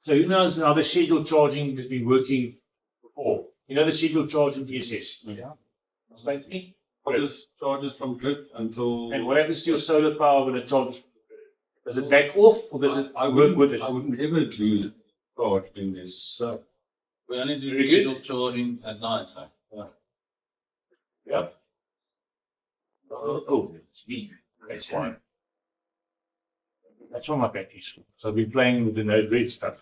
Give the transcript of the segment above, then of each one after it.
So who knows how the scheduled charging has been working before? You know the scheduled charging ESS? Yeah. Explain to me. Charges from grid until. And what happens to your solar power when it charges? Does it back off or does it work with it? I wouldn't ever do charge in this. So We only do Very good. scheduled charging at night, so. Yeah. Oh, it's me. That's why. That's why my batteries. So I've been playing with the node red stuff.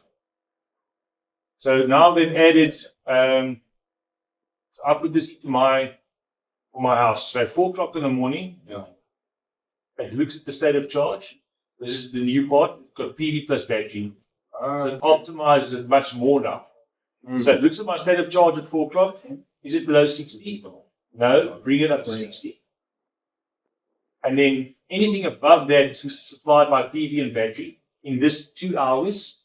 So now they've added, so I put this into my house. So at 4 o'clock in the morning, yeah. it looks at the state of charge. This is the new part. It's got PV plus battery. So it Uh, optimizes it much more now. So it looks at my state of charge at 4 o'clock. Is it below 60? No, bring it up to 60. And then anything above that is supplied by PV and battery in this 2 hours.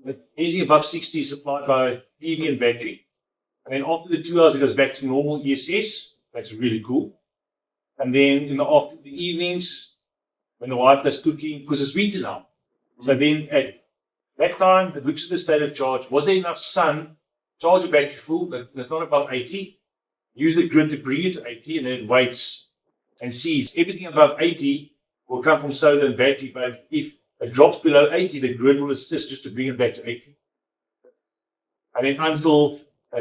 But anything above 60 is supplied by PV and battery. And then after the 2 hours, it goes back to normal ESS. That's really cool. And then after the evenings, when the wife does cooking, because it's winter now. So then at that time, it looks at the state of charge. Was there enough sun? Charge the battery full, but it's not above 80. Use the grid to bring it to 80, and then it waits and sees. Everything above 80 will come from solar and battery, but if it drops below 80, the grid will assist just to bring it back to 80. And then until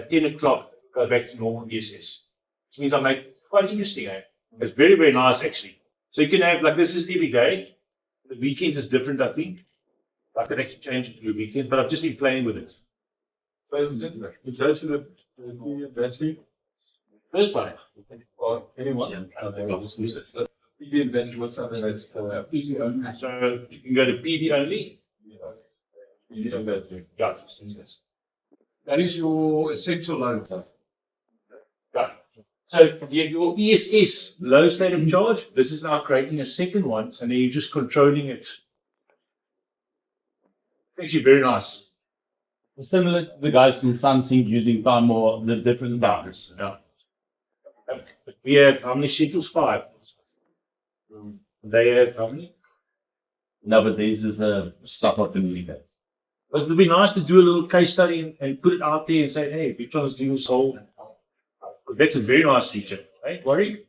10 o'clock, go back to normal ESS. Which means I make it quite interesting. Eh? It's very, very nice actually. So you can have, like this is every day. The weekend is different, I think. I could actually change it to the weekend, but I've just been playing with it. so you go to the battery First one. or anyone. PV and battery was something that's PV only. So you can go to PV only. PV and battery. Yeah. That is your essential load. Yeah. So you have your ESS low state of charge. This is now creating a second one, and then you're just controlling it. Actually, very nice. Similar to the guys from SunSync using time or the different times. Yeah. But we have how many schedules? 5. They have how many? No, but this is a stuff up in the guys. But it would be nice to do a little case study and put it out there and say, hey, Victron is doing this whole. Because that's a very nice feature, right? Worry.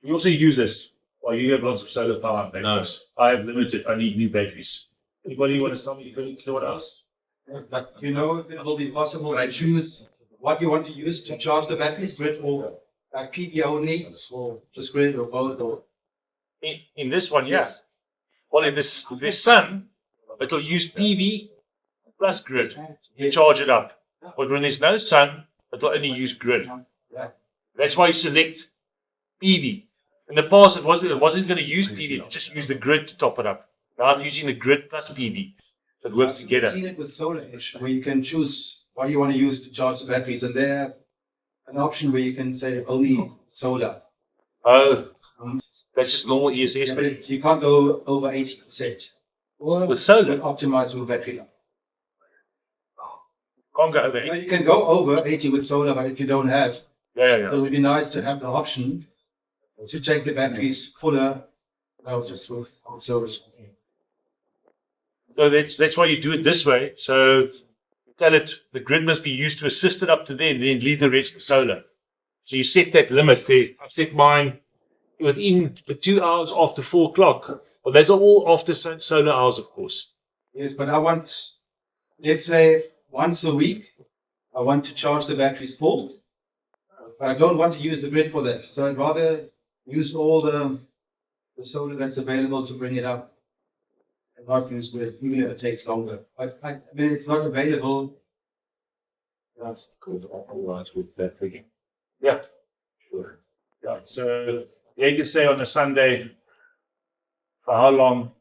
You also use this. Well, you have lots of solar power batteries. No. I have limited. I need new batteries. Anybody want to tell me 20 kilowatt hours? But you know if it will be possible, I choose what you want to use to charge the batteries, grid or like PV only, or just grid or both, or In this one, yeah. Yes. Well, if there's sun, it'll use PV plus grid to Yeah. charge it up. But when there's no sun, it'll only use grid. Yeah. That's why you select PV. In the past, it wasn't going to use PV, it just use the grid to top it up. Now I'm using the grid plus PV. So it works I've together. seen it with Solar Edge, where you can choose what you want to use to charge the batteries, and they have an option where you can say only solar. Oh, that's just normal ESS. Yeah, but then. you can't go over 80%. Or With solar, with optimized with battery life. can't go over Well, 80. you can go over 80 with solar, but if you don't have, Yeah. so it would be nice to have the option to take the batteries fuller, just with solar. So that's why you do it this way. So you tell it the grid must be used to assist it up to then leave the rest for solar. So you set that limit there. I've set mine within the 2 hours after 4 o'clock. Well, that's all after solar hours, of course. Yes, but I want, let's say, once a week, I want to charge the batteries full, but I don't want to use the grid for that. So I'd rather use all the solar that's available to bring it up and not use grid, even if it takes longer. But I mean, it's not available. That's good. Optimize with battery. Yeah. Sure. Yeah. So yeah, you can say on a Sunday for how long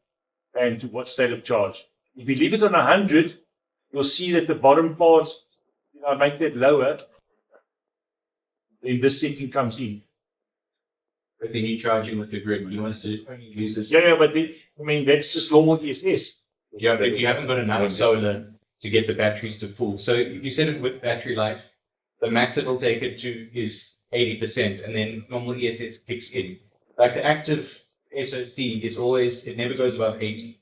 and to what state of charge. If you leave it on 100, you'll see that the bottom parts, make that lower. Then this setting comes in. But then you're charging with the grid. You want to use this. Yeah, but that's just normal ESS. Yeah, but you haven't got enough solar to get the batteries to full. So if you set it with battery life, the max it'll take it to is 80%, and then normal ESS kicks in. Like the active SOC is always, it never goes above 80.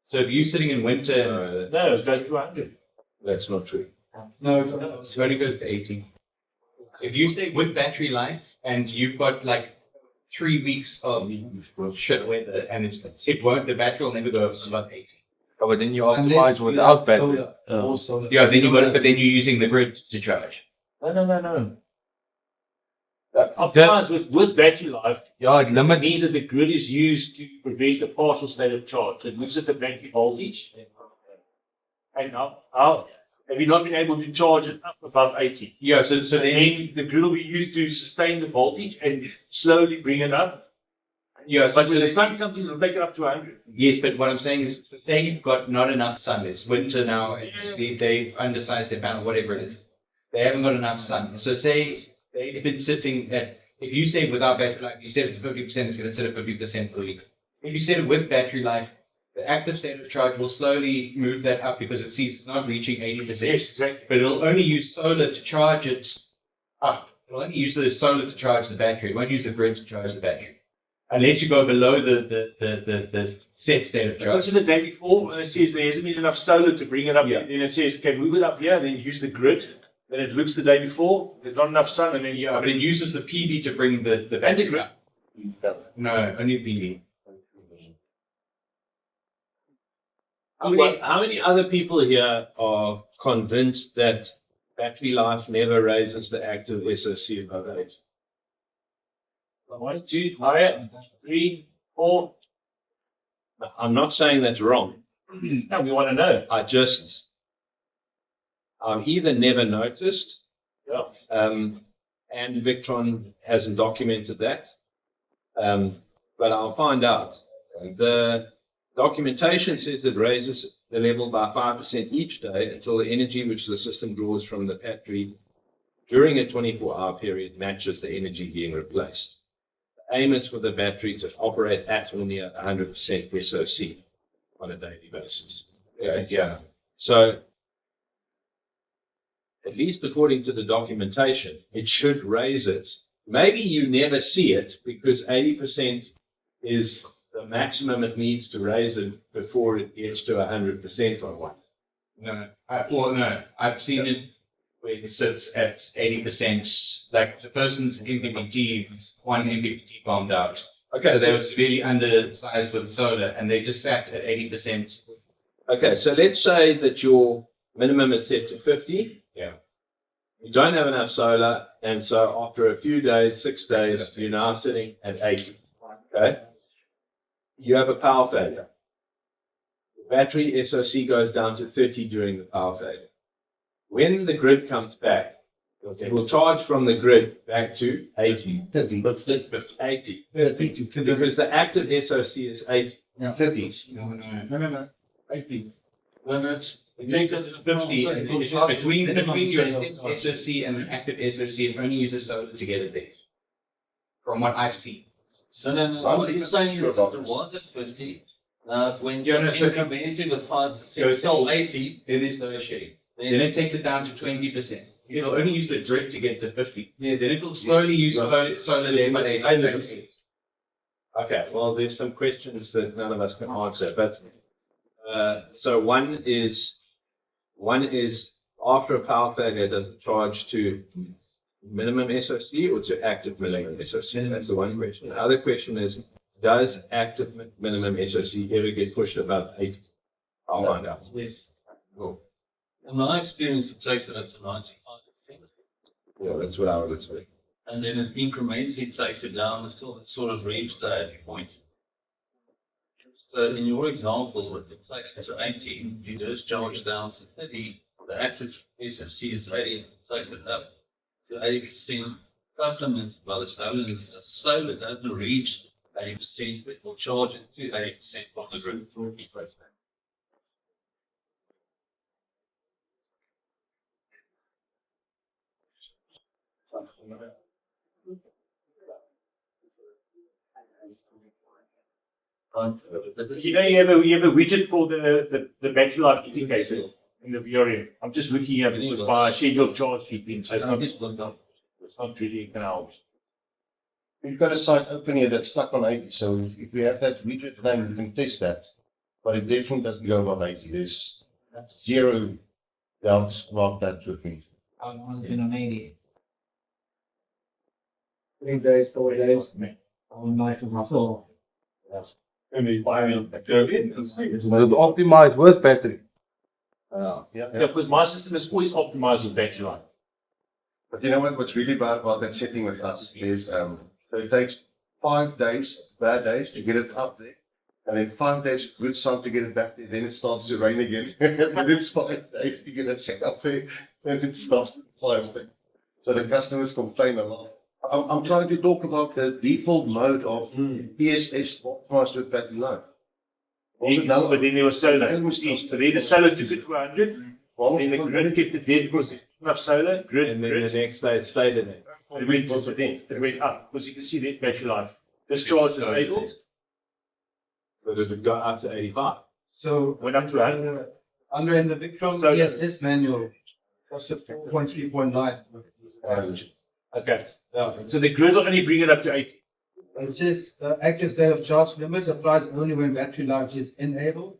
So if you're sitting in winter, No, it goes to 100. That's not true. No, it only goes to 80. If you stay with battery life and you've got like 3 weeks of shit weather and the battery will never go above 80. Oh, but then you Unless optimize you without have battery. solar, Oh. or solar. Yeah, then but then you're using the grid to charge. No. Optimized with battery life. Yeah, it It limits. means that the grid is used to prevent a partial state of charge. It looks at the battery voltage. And how have you not been able to charge it up above 80? Yeah, so So then the grid will be used to sustain the voltage and slowly bring it up. yeah, so But when the sun comes in, it'll take it up to 100. yes, but what I'm saying is, say you've got not enough sun. It's winter now, and they've undersized their panel, whatever it is. They haven't got enough sun. So say they've been sitting at, if you say without battery life, you set it to 50%, it's going to sit at 50% per week. If you set it with battery life, the active state of charge will slowly move that up because it sees it's not reaching 80%. Yes, exactly. But it'll only use solar to charge it up. It'll only use the solar to charge the battery. It won't use the grid to charge the battery. Unless you go below the set state of It charge. looks at the day before and it says there hasn't been enough solar to bring it up. Yeah. Then it says, okay, move it up here, then you use the grid. Then it looks the day before, there's not enough sun, and then Yeah, but it uses the PV to bring the battery up. No, only PV. How many other people here are convinced that battery life never raises the active SOC above 8? 1, 2, higher, 3, 4. I'm not saying that's wrong. Now we want to know. I've either never noticed, Yeah. and Victron hasn't documented that, but I'll find out. The documentation says it raises the level by 5% each day until the energy which the system draws from the battery during a 24-hour period matches the energy being replaced. The aim is for the battery to operate at or near 100% SOC on a daily basis. Yeah. So, at least according to the documentation, it should raise it. Maybe you never see it because 80% is the maximum it needs to raise it before it gets to 100% on one. No, I've seen it where it sits at 80%. Like the person's MPPT, one MPPT bombed out. Okay, So they were severely undersized with solar, and they just sat at 80%. okay, so let's say that your minimum is set to 50. Yeah. You don't have enough solar, and so after a few days, 6 days, you're now sitting at 80. Okay? You have a power failure. The battery SOC goes down to 30 during the power failure. When the grid comes back, it will charge from the grid back to 80. 30. 80. 30. Because the active SOC is 80. 30. No. 80. It takes it to 50, and then between your SOC and the active SOC, it only uses solar to get it there. From what I've seen. I'm What he's saying sure is about that the this. one at 50, now when Yeah, no, you're so- incrementing with 5% Goes till to 80, Then there's no shade. Then it takes it down to 20%. It'll only use the grid to get to 50. Yes. Then it'll slowly use solar there, but Okay, well, there's some questions that none of us can answer, but so one is after a power failure, does it charge to minimum SOC or to active minimum SOC? That's the one question. The other question is, does active minimum SOC ever get pushed above 80? I'll find out. yes. Cool. In my experience, it takes it up to 95%. Yeah, that's what I would expect. And then it incrementally takes it down until it sort of reaches the 80 point. So in your example, it would take it to 80, if you discharge down to 30, the active SSC is 80, take it up to 80%, supplemented by the solar. And the solar doesn't reach 80%, it will charge it to 80% from the grid. You know, you have a widget for the battery life indicator in the VRM. I'm just looking here because my scheduled charge keep in, so it's not really going to help. We've got a site open here that's stuck on 80, so if we have that widget name, we can test that. but it definitely doesn't go above 80. There's zero doubts about that with me. How long has it been on 80? 3 days, 4 days. On life of my soul. And the final go in. Optimized with battery. Yeah. Yeah, because my system is always optimized with battery life. But you know what? What's really bad about that setting with us is, so it takes 5 days, bad days, to get it up there, and then 5 days of good sun to get it back there. Then it starts to rain again, and then it's 5 days to get it back up there, and it stops at 5 days. So the customers complain a lot. I'm trying to talk about the default mode of ESS optimized with battery life. But then there was solar. So then the solar took it to 100. Then the grid kept it there because there's enough solar. Grid, And then grid. the next day it stayed in it. It went up because you can see that battery life. Discharge disabled, So does it go up to 85? So went up to 100. under in the Victron So- ESS manual, that's a 4.3.9. Okay. So the grid will only bring it up to 80. It says active state of charge limit applies only when battery life is enabled.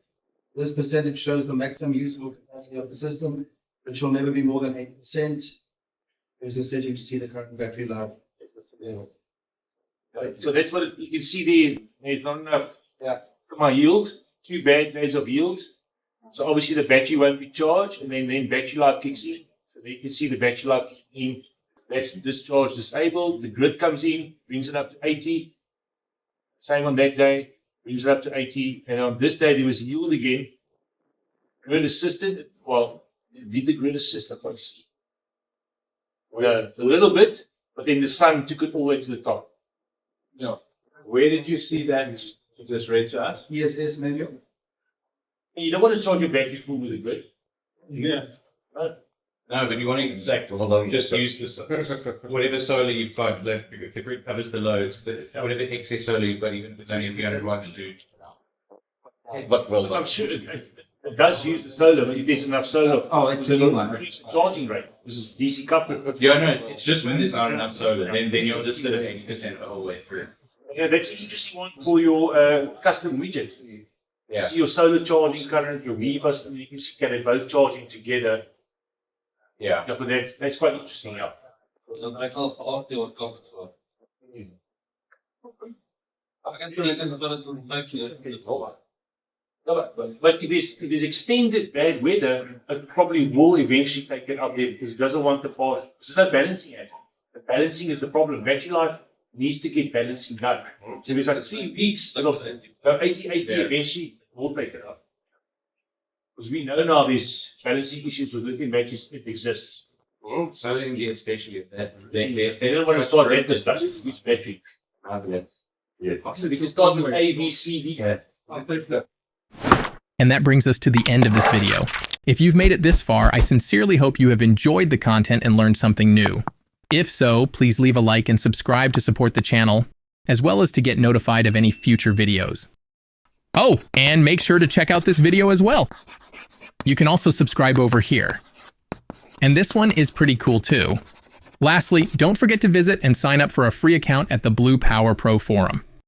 This percentage shows the maximum usable capacity of the system, which will never be more than 80%. There's a setting to see the current battery life. So that's what you can see there. There's not enough. Yeah. My yield, 2 bad days of yield. So obviously the battery won't be charged, and then battery life kicks in. So there you can see the battery life kicking in. That's discharge disabled. The grid comes in, brings it up to 80. Same on that day, brings it up to 80. And on this day there was yield again. Grid assisted. Well, did the grid assist? I can't see. Well, a little bit, but then the sun took it all the way to the top. Where did you see that you just read to us? ESS manual. And you don't want to charge your battery full with the grid. Yeah. No, but you want to just use this whatever solar you've got. If the grid covers the loads, whatever excess solar you've got, even if it's only a few hundred watts, to But well I'm done. sure it does use the solar, but if there's enough solar, Oh, it's a new one. increase the charging rate. This is DC coupled. Yeah, no, it's just when there's not enough solar, then you'll just sit at 80% the whole way through. Yeah, that's an interesting one for your custom widget. You Yeah. see your solar charging current, your V bus, and you can see they're both charging together. Yeah. Yeah, for that, that's quite interesting. Yeah. Dan trek al af die wat kap het voor. Ek kan sure dat dit tot 5 keer. No, but if there's extended bad weather, it probably will eventually take it up there because it doesn't want the power. There's no balancing at. The balancing is the problem. Battery life needs to get balancing done. So if it's like 3 weeks, it'll go 80, eventually we'll take it up. Because we know now there's balancing issues with lithium batteries, it exists. Solar India especially, They don't want to start at the start, which battery. So if you start with A, B, C, D, And that brings us to the end of this video. If you've made it this far, I sincerely hope you have enjoyed the content and learned something new. If so, please leave a like and subscribe to support the channel, as well as to get notified of any future videos. Oh, and make sure to check out this video as well. You can also subscribe over here. And this one is pretty cool too. Lastly, don't forget to visit and sign up for a free account at the Blue Power Pro Forum.